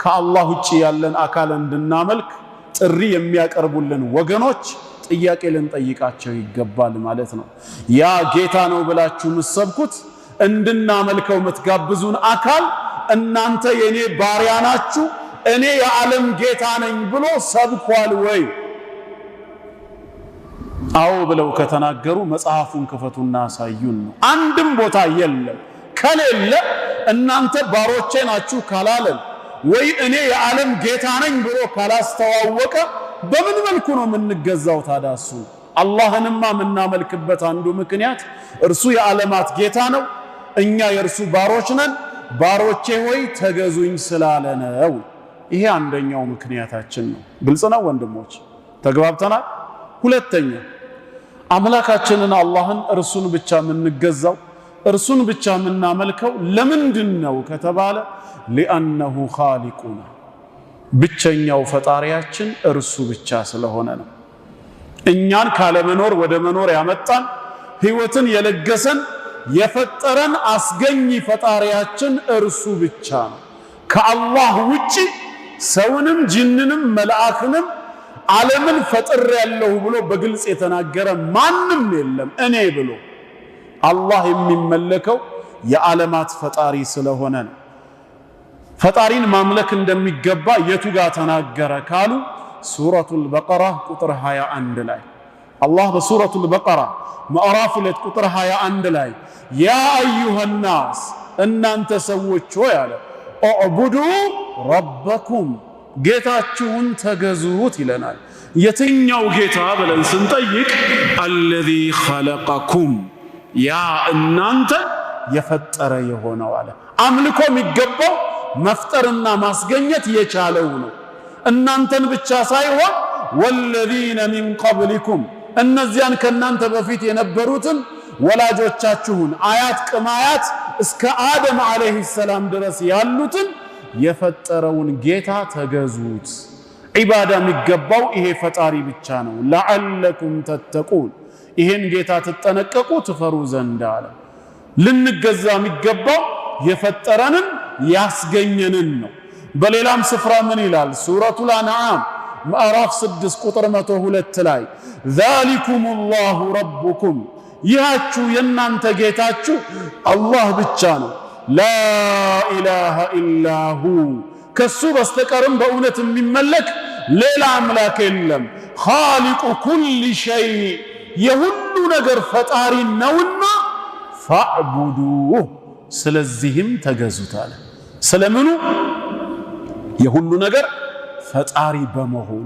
ከአላህ ውጪ ያለን አካል እንድናመልክ ጥሪ የሚያቀርቡልን ወገኖች ጥያቄ ልንጠይቃቸው ይገባል ማለት ነው። ያ ጌታ ነው ብላችሁ ምሰብኩት እንድናመልከው ምትጋብዙን አካል እናንተ የኔ ባሪያ ናችሁ እኔ የዓለም ጌታ ነኝ ብሎ ሰብኳል ወይ? አዎ ብለው ከተናገሩ መጽሐፉን ክፈቱና አሳዩን ነው። አንድም ቦታ የለም። ከሌለ እናንተ ባሮቼ ናችሁ ካላለን ወይ እኔ የዓለም ጌታ ነኝ ብሎ ካላስተዋወቀ በምን መልኩ ነው የምንገዛው ታዲያ? እሱ አላህንማ የምናመልክበት አንዱ ምክንያት እርሱ የዓለማት ጌታ ነው፣ እኛ የእርሱ ባሮች ነን፣ ባሮቼ ሆይ ተገዙኝ ስላለ ነው። ይሄ አንደኛው ምክንያታችን ነው። ግልጽ ነው ወንድሞች፣ ተግባብተናል። ሁለተኛ አምላካችንን አላህን እርሱን ብቻ የምንገዛው እርሱን ብቻ የምናመልከው ለምንድን ነው ከተባለ ሊአነሁ ኻሊቁና ብቸኛው ፈጣሪያችን እርሱ ብቻ ስለሆነ ነው። እኛን ካለመኖር ወደ መኖር ያመጣን ህይወትን የለገሰን የፈጠረን አስገኝ ፈጣሪያችን እርሱ ብቻ ነው። ከአላህ ውጪ ሰውንም ጅንንም መልአክንም ዓለምን ፈጥሬያለሁ ብሎ በግልጽ የተናገረ ማንም የለም እኔ ብሎ። አላህ የሚመለከው የዓለማት ፈጣሪ ስለሆነ ነው። ፈጣሪን ማምለክ እንደሚገባ የቱ ጋር ተናገረ ካሉ ሱረቱል በቀራ ቁጥር 21 ላይ አላህ በሱረቱል በቀራ ምዕራፍ 2 ቁጥር 21 ላይ ያ አዩሃናስ እናንተ ሰዎች ሆይ አለ ኡዕቡዱ ረበኩም ጌታችሁን ተገዙት ይለናል። የትኛው ጌታ ብለን ስንጠይቅ አለዚ ኸለቀኩም ያ እናንተ የፈጠረ የሆነው አለ። አምልኮ የሚገባው መፍጠርና ማስገኘት የቻለው ነው። እናንተን ብቻ ሳይሆን ወለዚነ ሚን ቀብሊኩም እነዚያን ከናንተ በፊት የነበሩትን ወላጆቻችሁን አያት ቅማያት እስከ አደም አለይሂ ሰላም ድረስ ያሉትን የፈጠረውን ጌታ ተገዙት። ዒባዳ የሚገባው ይሄ ፈጣሪ ብቻ ነው። ለዓለኩም ተተቁን ይሄን ጌታ ትጠነቀቁ ትፈሩ ዘንድ አለ። ልንገዛ የሚገባው የፈጠረንን ያስገኘንን ነው። በሌላም ስፍራ ምን ይላል? ሱረቱል አንዓም ምዕራፍ 6 ቁጥር 102 ላይ ዛሊኩሙላሁ ረቡኩም ይሃችሁ የናንተ ጌታችሁ አላህ ብቻ ነው። ላኢላሃ ኢላሁ ከሱ በስተቀርም በእውነት የሚመለክ ሌላ አምላክ የለም። ኻሊቁ ኩሊ ሸይ የሁሉ ነገር ፈጣሪ ነውና ፈዕቡዱሁ ስለዚህም ተገዙታል። ስለምኑ? የሁሉ ነገር ፈጣሪ በመሆኑ